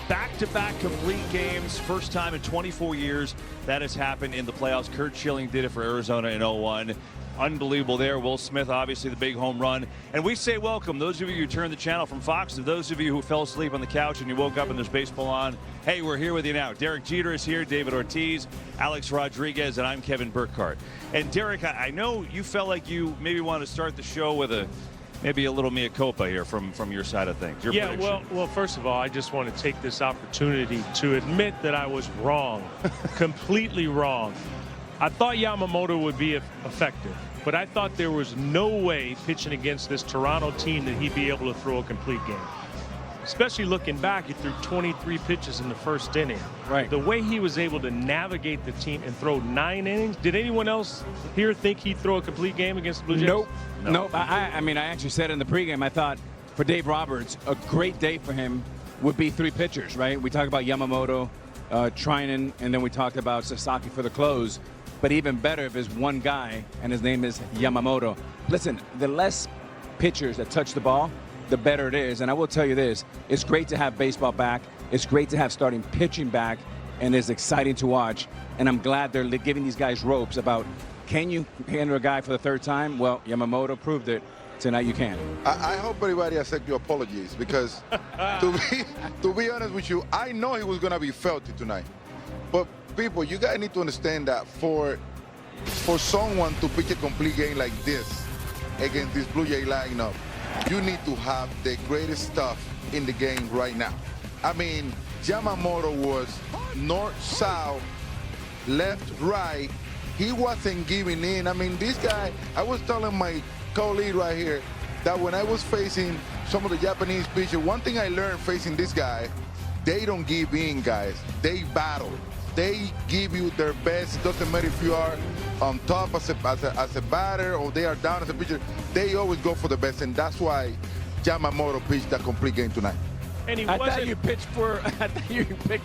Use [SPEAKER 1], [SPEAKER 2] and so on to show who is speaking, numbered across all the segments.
[SPEAKER 1] back-to-back complete games. First time in 24 years that has happened in the playoffs. Curt Schilling did it for Arizona in 01. Unbelievable there. Will Smith, obviously the big home run. And we say welcome, those of you who turned the channel from Fox, to those of you who fell asleep on the couch and you woke up and there's baseball on. Hey, we're here with you now. Derek Jeter is here, David Ortiz, Alex Rodriguez, and I'm Kevin Burkhardt. And Derek, I know you felt like you maybe wanted to start the show with maybe a little mea culpa here from your side of things.
[SPEAKER 2] Yeah, well, first of all, I just want to take this opportunity to admit that I was wrong, completely wrong. I thought Yamamoto would be effective, but I thought there was no way pitching against this Toronto team that he'd be able to throw a complete game. Especially looking back, he threw 23 pitches in the first inning.
[SPEAKER 3] Right.
[SPEAKER 2] The way he was able to navigate the team and throw 9 innings. Did anyone else here think he'd throw a complete game against the Blue Jays?
[SPEAKER 3] Nope. I mean, I actually said in the pregame, I thought for Dave Roberts, a great day for him would be 3 pitchers, right? We talked about Yamamoto, Trinan, and then we talked about Sasaki for the close. But even better if it's one guy, and his name is Yamamoto. Listen, the less pitchers that touch the ball, the better it is. And I will tell you this, it's great to have baseball back. It's great to have starting pitching back, and it's exciting to watch. And I'm glad they're giving these guys ropes about, can you handle a guy for the 3rd time? Well, Yamamoto proved it. Tonight you can.
[SPEAKER 4] I hope everybody accept your apologies, because to be honest with you, I know he was going to be filthy tonight. But people, you guys need to understand that for someone to pitch a complete game like this against this Blue Jay lineup, you need to have the greatest stuff in the game right now. I mean, Yamamoto was north, south, left, right. He wasn't giving in. I mean, this guy, I was telling my co-lead right here that when I was facing some of the Japanese pitchers, one thing I learned facing this guy, they don't give in, guys. They battle. They give you their best. It doesn't matter if you are on top as a batter or they are down as a pitcher. They always go for the best, and that's why Yamamoto pitched that complete game tonight.
[SPEAKER 2] And
[SPEAKER 3] I thought you picked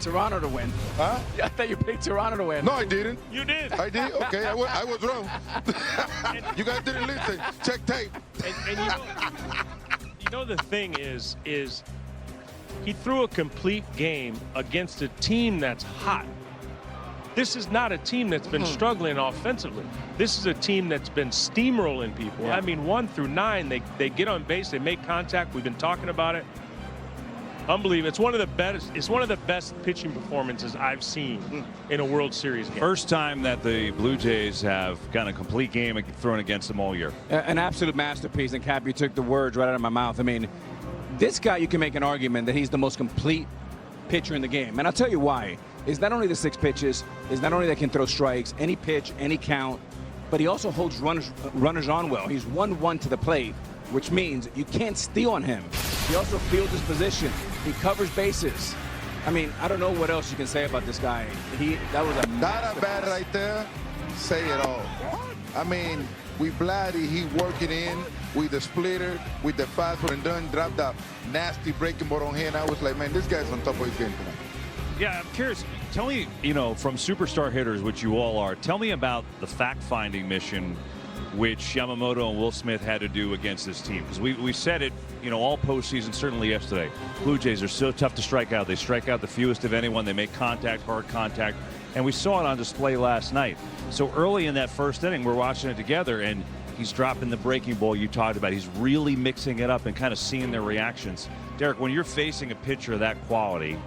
[SPEAKER 3] Toronto to win.
[SPEAKER 4] Huh?
[SPEAKER 3] I thought you picked Toronto to win.
[SPEAKER 4] No, I didn't.
[SPEAKER 2] You did.
[SPEAKER 4] I did? Okay, I was wrong. You guys didn't listen. Check tape.
[SPEAKER 2] And you know the thing is he threw a complete game against a team that's hot. This is not a team that's been struggling offensively. This is a team that's been steamrolling people. Yeah. I mean, 1 through 9, they get on base, they make contact. We've been talking about it. Unbelievable. It's one of the best pitching performances I've seen in a World Series game.
[SPEAKER 1] First time that the Blue Jays have gotten a complete game thrown against them all year.
[SPEAKER 3] An absolute masterpiece, and Cap, you took the words right out of my mouth. I mean, this guy, you can make an argument that he's the most complete pitcher in the game. And I'll tell you why. It's not only the 6 pitches, it's not only that he can throw strikes, any pitch, any count, but he also holds runners on well. He's 1-1 to the plate, which means you can't steal on him. He also fields his position. He covers bases. I mean, I don't know what else you can say about this guy. That was a
[SPEAKER 4] That a bat right there, say it all. I mean, we bloody, he working in with the splitter, with the fastball, and then dropped that nasty breaking ball on him. And I was like, man, this guy's on top of his game tonight.
[SPEAKER 1] Yeah, I'm curious. Tell me, from superstar hitters, which you all are, tell me about the fact-finding mission which Yamamoto and Will Smith had to do against this team. Because we said it, all postseason, certainly yesterday. Blue Jays are so tough to strike out. They strike out the fewest of anyone. They make contact, hard contact. And we saw it on display last night. So early in that first inning, we're watching it together, and he's dropping the breaking ball you talked about. He's really mixing it up and kind of seeing their reactions. Derek, when you're facing a pitcher of that quality,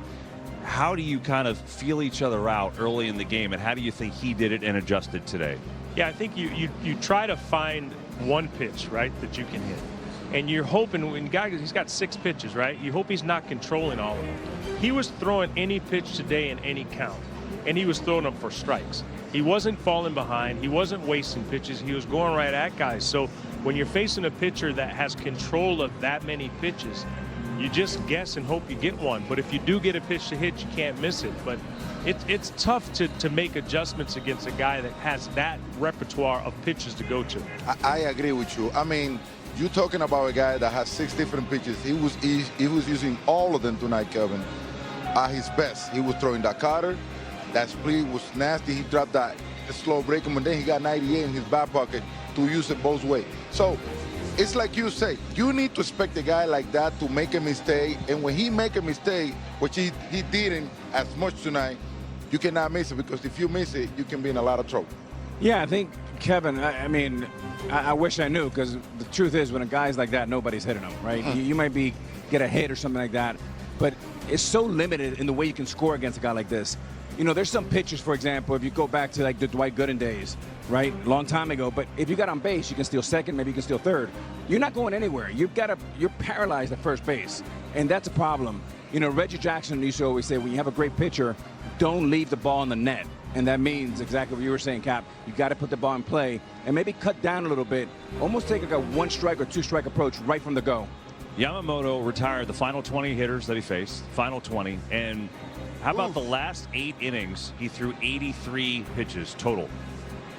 [SPEAKER 1] how do you kind of feel each other out early in the game, and how do you think he did it and adjusted today?
[SPEAKER 2] Yeah, I think you try to find one pitch, right, that you can hit. And you're hoping, when he's got 6 pitches, right? You hope he's not controlling all of them. He was throwing any pitch today in any count, and he was throwing them for strikes. He wasn't falling behind. He wasn't wasting pitches. He was going right at guys. So when you're facing a pitcher that has control of that many pitches, you just guess and hope you get one. But if you do get a pitch to hit, you can't miss it. But it's tough to make adjustments against a guy that has that repertoire of pitches to go to.
[SPEAKER 4] I agree with you. I mean, you're talking about a guy that has 6 different pitches. He was using all of them tonight, Kevin, at his best. He was throwing that cutter. That split was nasty. He dropped that slow breaking, and then he got 98 in his back pocket to use it both ways. So it's like you say, you need to expect a guy like that to make a mistake. And when he make a mistake, which he didn't as much tonight, you cannot miss it, because if you miss it, you can be in a lot of trouble.
[SPEAKER 3] Yeah, I think, Kevin, I mean, I wish I knew, because the truth is when a guy's like that, nobody's hitting him, right? You might get a hit or something like that, but it's so limited in the way you can score against a guy like this. You know, there's some pitchers, for example, if you go back to like the Dwight Gooden days, right? Long time ago, but if you got on base, you can steal second, maybe you can steal third. You're not going anywhere. You're paralyzed at first base, and that's a problem. You know, Reggie Jackson used to always say, when you have a great pitcher, don't leave the ball in the net. And that means exactly what you were saying, Cap. You got to put the ball in play and maybe cut down a little bit, almost take like a one-strike or two-strike approach right from the go.
[SPEAKER 1] Yamamoto retired the final 20 hitters that he faced, final 20. And how about the last 8 innings? He threw 83 pitches total.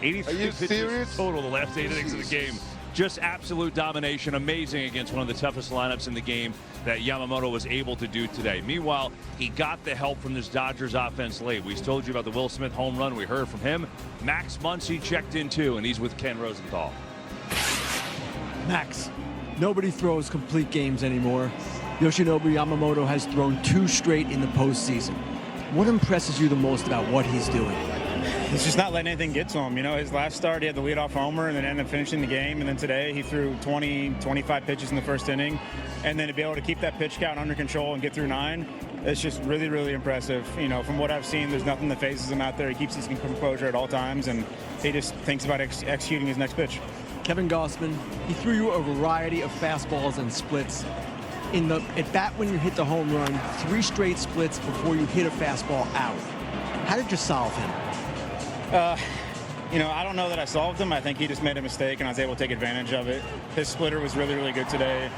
[SPEAKER 1] 83 pitches
[SPEAKER 4] serious?
[SPEAKER 1] total the last 8 innings of the game. Just absolute domination, amazing against one of the toughest lineups in the game that Yamamoto was able to do today. Meanwhile, he got the help from this Dodgers offense late. We told you about the Will Smith home run. We heard from him. Max Muncy checked in too, and he's with Ken Rosenthal.
[SPEAKER 5] Max, nobody throws complete games anymore. Yoshinobu Yamamoto has thrown 2 straight in the postseason. What impresses you the most about what he's doing?
[SPEAKER 6] He's just not letting anything get to him. You know, his last start, he had the leadoff homer and then ended up finishing the game. And then today, he threw 20, 25 pitches in the first inning. And then to be able to keep that pitch count under control and get through 9, it's just really, really impressive. You know, from what I've seen, there's nothing that phases him out there. He keeps his composure at all times, and he just thinks about executing his next pitch.
[SPEAKER 5] Kevin Gossman, he threw you a variety of fastballs and splits. In the at bat when you hit the home run, 3 straight splits before you hit a fastball out. How did you solve him?
[SPEAKER 6] You know, I don't know that I solved him. I think he just made a mistake, and I was able to take advantage of it. His splitter was really, really good today.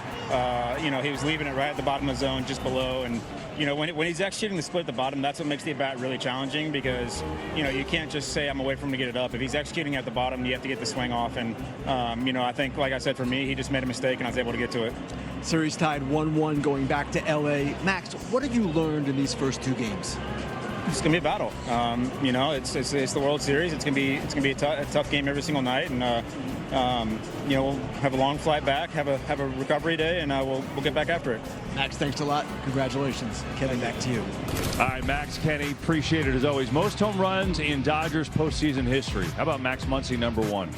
[SPEAKER 6] You know, he was leaving it right at the bottom of the zone, just below. And, you know, when he's executing the split at the bottom, that's what makes the at-bat really challenging, because, you know, you can't just say, I'm away from him to get it up. If he's executing at the bottom, you have to get the swing off. And, you know, I think, like I said, for me, he just made a mistake, and I was able to get to it.
[SPEAKER 5] Series tied 1-1 going back to L.A. Max, what have you learned in these first 2 games?
[SPEAKER 6] It's gonna be a battle. You know, it's the World Series. It's gonna be a tough game every single night, and you know, we'll have a long flight back, have a recovery day, and we'll get back after it.
[SPEAKER 5] Max, thanks a lot. Congratulations. Kevin, back to you.
[SPEAKER 1] All right, Max, Kenny, appreciate it as always. Most home runs in Dodgers postseason history. How about Max Muncy, number 1?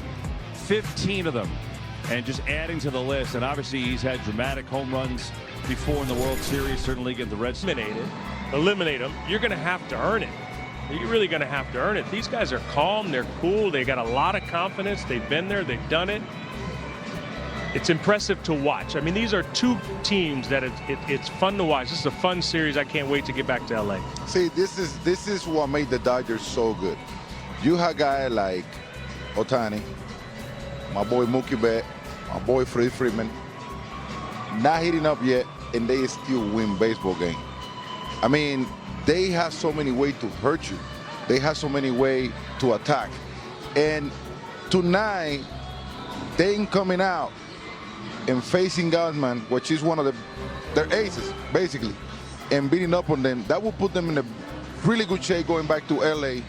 [SPEAKER 1] 15 of them, and just adding to the list. And obviously, he's had dramatic home runs before in the World Series. Certainly, get the Reds
[SPEAKER 2] eliminate them. You're going to have to earn it. You're really going to have to earn it. These guys are calm. They're cool. They got a lot of confidence. They've been there. They've done it. It's impressive to watch. I mean, these are 2 teams that it's fun to watch. This is a fun series. I can't wait to get back to L.A.
[SPEAKER 4] See, this is what made the Dodgers so good. You have a guy like Ohtani, my boy Mookie Betts, my boy Freddie Freeman, not hitting up yet, and they still win baseball game. I mean, they have so many ways to hurt you. They have so many ways to attack. And tonight, they coming out and facing Gausman, which is one of their aces, basically, and beating up on them, that will put them in a really good shape going back to L.A.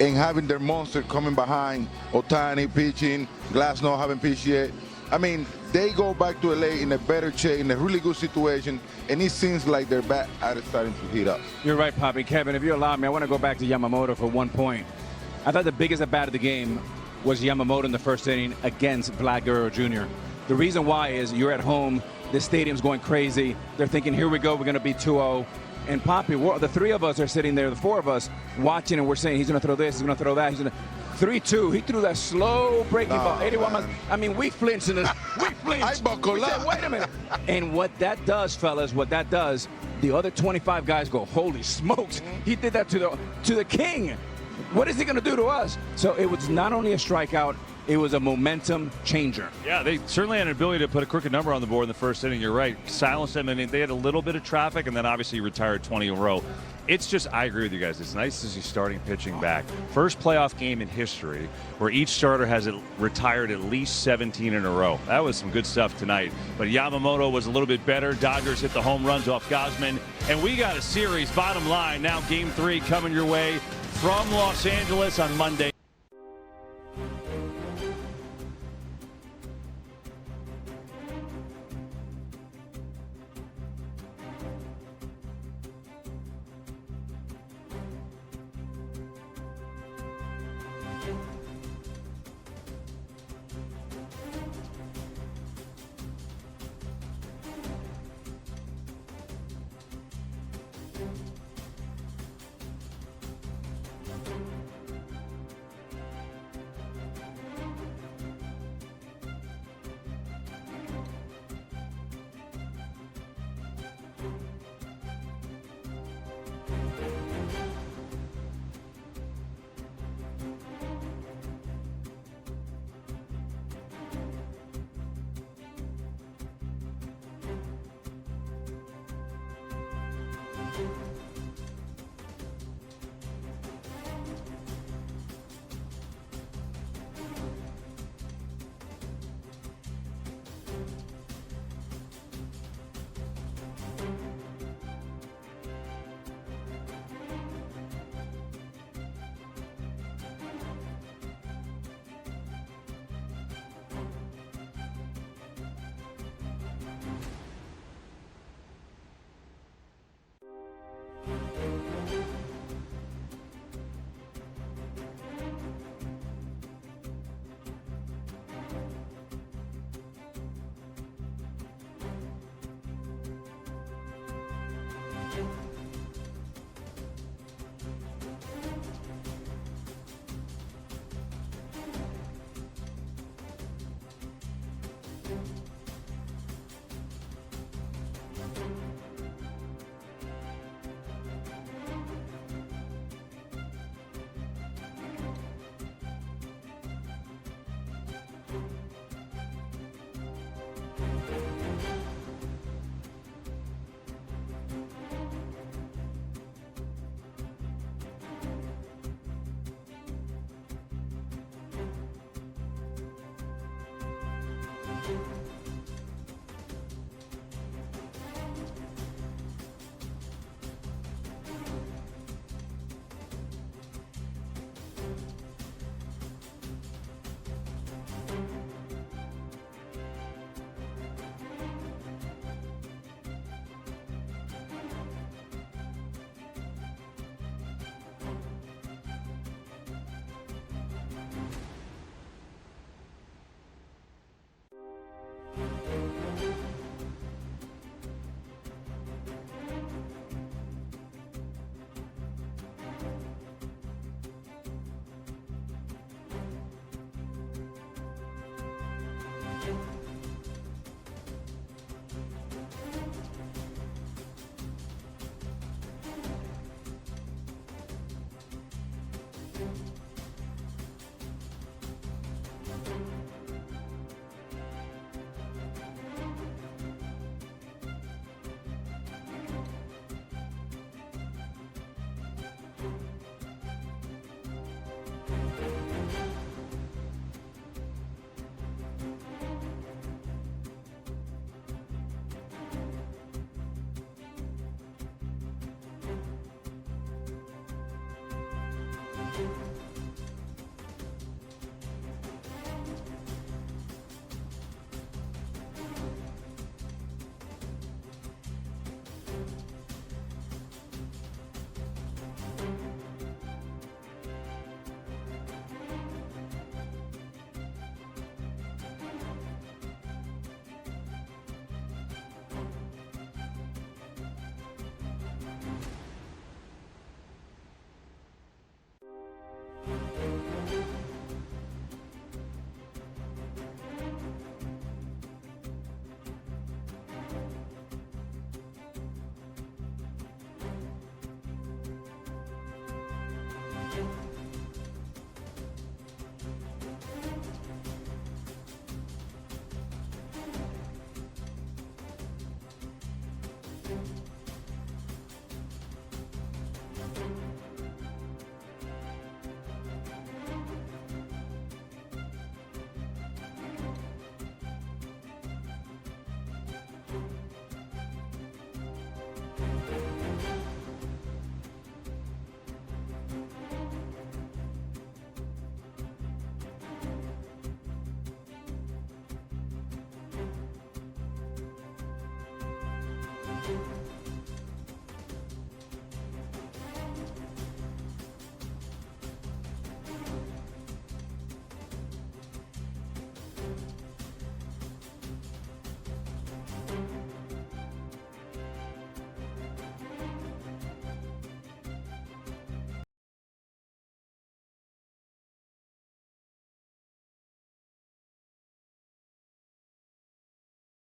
[SPEAKER 4] and having their monster coming behind, Ohtani pitching, Glasnow haven't pitched yet. I mean, they go back to L.A. in a better shape, in a really good situation, and it seems like their bat are starting to heat up.
[SPEAKER 3] You're right, Poppy. Kevin, if you allow me, I want to go back to Yamamoto for 1 point. I thought the biggest at-bat of the game was Yamamoto in the first inning against Vlad Guerrero Jr. The reason why is you're at home, the stadium's going crazy. They're thinking, here we go, we're going to be 2-0. And Poppy, the 3 of us are sitting there, the 4 of us, watching, and we're saying, he's going to throw this, he's going to throw that, he's going to... 3-2. He threw that slow breaking ball, 81 miles. I mean, we flinched. We flinched.
[SPEAKER 4] We said,
[SPEAKER 3] wait a minute. And what that does, fellas, the other 25 guys go, holy smokes. He did that to the king. What is he going to do to us? So it was not only a strikeout, it was a momentum changer.
[SPEAKER 1] Yeah, they certainly had an ability to put a crooked number on the board in the first inning. You're right. Silenced them, and they had a little bit of traffic, and then obviously retired 20 in a row. It's just, I agree with you guys. It's nice to see starting pitching back. First playoff game in history where each starter has retired at least 17 in a row. That was some good stuff tonight. But Yamamoto was a little bit better. Dodgers hit the home runs off Gausman. And we got a series, bottom line, now Game 3 coming your way from Los Angeles on Monday.
[SPEAKER 7] you.